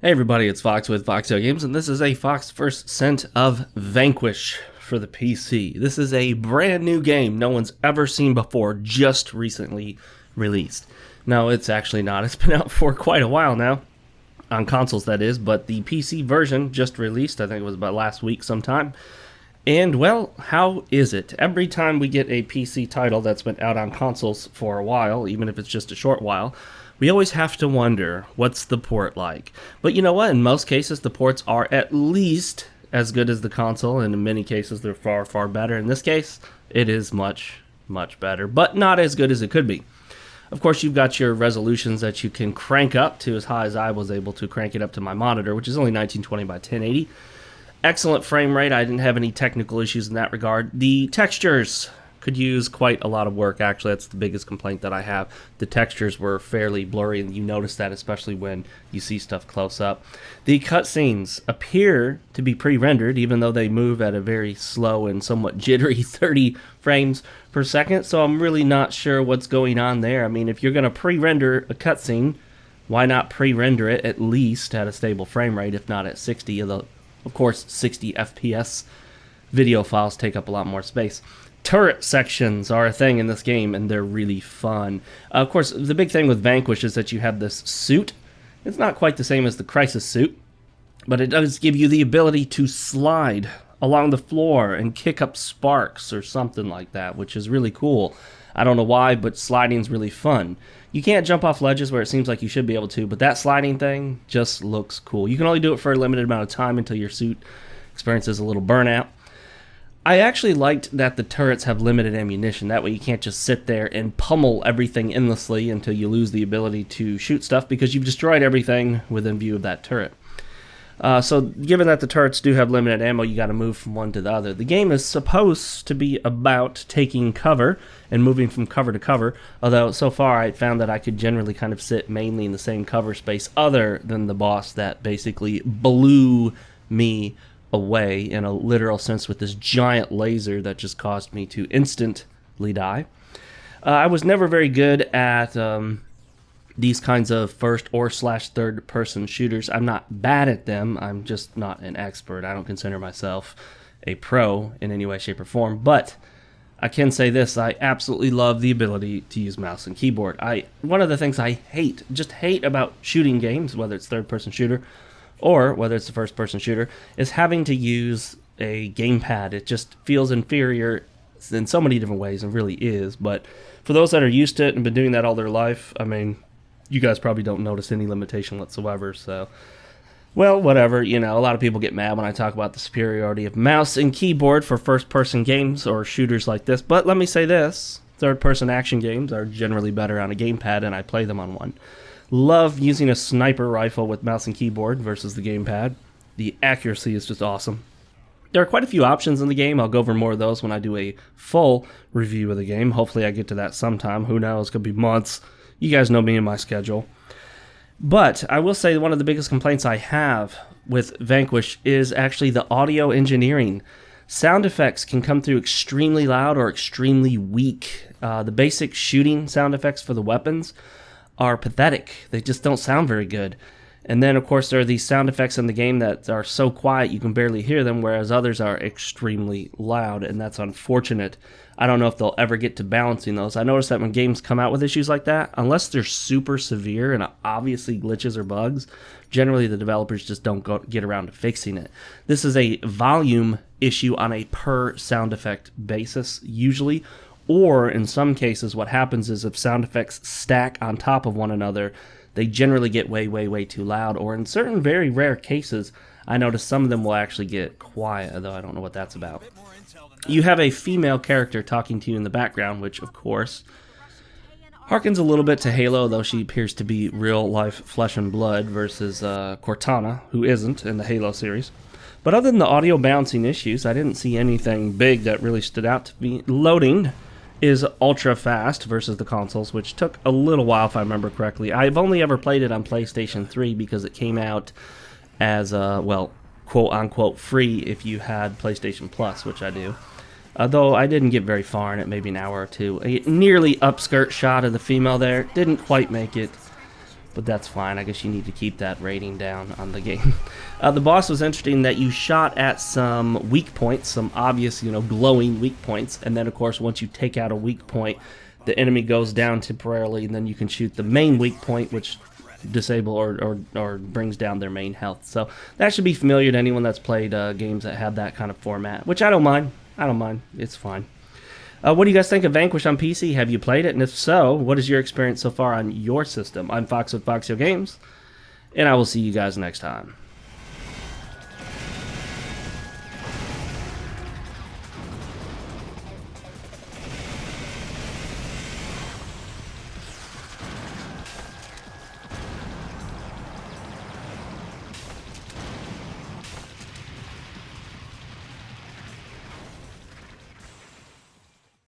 Hey everybody, it's Fox with FoxeoGames, and this is a Fox first scent of Vanquish for the PC. This is a brand new game no one's ever seen before, just recently released. No, it's actually not. It's been out for quite a while now, on consoles that is, but the PC version just released, I think it was about last week sometime. And, well, how is it? Every time we get a PC title that's been out on consoles for a while, even if it's just a short while, we always have to wonder, what's the port like? But you know what? In most cases, the ports are at least as good as the console, and in many cases, they're far, far better. In this case, it is much, much better, but not as good as it could be. Of course, you've got your resolutions that you can crank up to as high as I was able to crank it up to my monitor, which is only 1920 by 1080. Excellent frame rate. I didn't have any technical issues in that regard. The textures could use quite a lot of work, actually. That's the biggest complaint that I have. The textures were fairly blurry, and you notice that especially when you see stuff close up. The cutscenes appear to be pre-rendered, even though they move at a very slow and somewhat jittery 30 frames per second, so I'm really not sure what's going on there. I mean, if you're going to pre-render a cutscene, why not pre-render it at least at a stable frame rate, if not at 60? Of course, 60 FPS video files take up a lot more space. Turret sections are a thing in this game, and they're really fun. Of course, the big thing with Vanquish is that you have this suit. It's not quite the same as the Crisis suit, but it does give you the ability to slide along the floor and kick up sparks or something like that, which is really cool. I don't know why, but sliding's really fun. You can't jump off ledges where it seems like you should be able to, but that sliding thing just looks cool. You can only do it for a limited amount of time until your suit experiences a little burnout. I actually liked that the turrets have limited ammunition. That way you can't just sit there and pummel everything endlessly until you lose the ability to shoot stuff because you've destroyed everything within view of that turret. So given that the turrets do have limited ammo, you got to move from one to the other. The game is supposed to be about taking cover and moving from cover to cover, although so far I found that I could generally kind of sit mainly in the same cover space other than the boss that basically blew me away in a literal sense with this giant laser that just caused me to instantly die. I was never very good at these kinds of first or third person shooters. I'm not bad at them. I'm just not an expert. I don't consider myself a pro in any way, shape, or form. But I can say this: I absolutely love the ability to use mouse and keyboard. One of the things I hate about shooting games, whether it's third person shooter or whether it's a first-person shooter, is having to use a gamepad. It just feels inferior in so many different ways, and really is. But for those that are used to it and been doing that all their life, I mean, you guys probably don't notice any limitation whatsoever, so, well, whatever. You know, a lot of people get mad when I talk about the superiority of mouse and keyboard for first-person games or shooters like this, but let me say this: third-person action games are generally better on a gamepad, and I play them on one. Love using a sniper rifle with mouse and keyboard versus the gamepad. The accuracy is just awesome. There are quite a few options in the game. I'll go over more of those when I do a full review of the game. Hopefully I get to that sometime. Who knows? It could be months. You guys know me and my schedule. But I will say one of the biggest complaints I have with Vanquish is actually the audio engineering. Sound effects can come through extremely loud or extremely weak. The basic shooting sound effects for the weapons are pathetic. They just don't sound very good. And then, of course, there are these sound effects in the game that are so quiet you can barely hear them, whereas others are extremely loud, and that's unfortunate. I don't know if they'll ever get to balancing those. I noticed that when games come out with issues like that, unless they're super severe and obviously glitches or bugs, generally the developers just don't get around to fixing it. This is a volume issue on a per sound effect basis, usually. Or, in some cases, what happens is if sound effects stack on top of one another, they generally get way, way, way too loud. Or in certain very rare cases, I notice some of them will actually get quiet, though I don't know what that's about. You have a female character talking to you in the background, which, of course, harkens a little bit to Halo, though she appears to be real-life flesh and blood versus Cortana, who isn't in the Halo series. But other than the audio bouncing issues, I didn't see anything big that really stood out to me. Loading is ultra fast versus the consoles, which took a little while if I remember correctly. I've only ever played it on PlayStation 3 because it came out as, well, quote-unquote free if you had PlayStation Plus, which I do. Though I didn't get very far in it, maybe an hour or two. A nearly upskirt shot of the female there. Didn't quite make it. but that's fine. I guess you need to keep that rating down on the game. The boss was interesting that you shot at some weak points, some obvious, glowing weak points, and then of course once you take out a weak point, the enemy goes down temporarily, and then you can shoot the main weak point, which disable or brings down their main health. So that should be familiar to anyone that's played games that have that kind of format, which I don't mind. It's fine. What do you guys think of Vanquish on PC? Have you played it? And if so, what is your experience so far on your system? I'm Fox with FoxeoGames, and I will see you guys next time.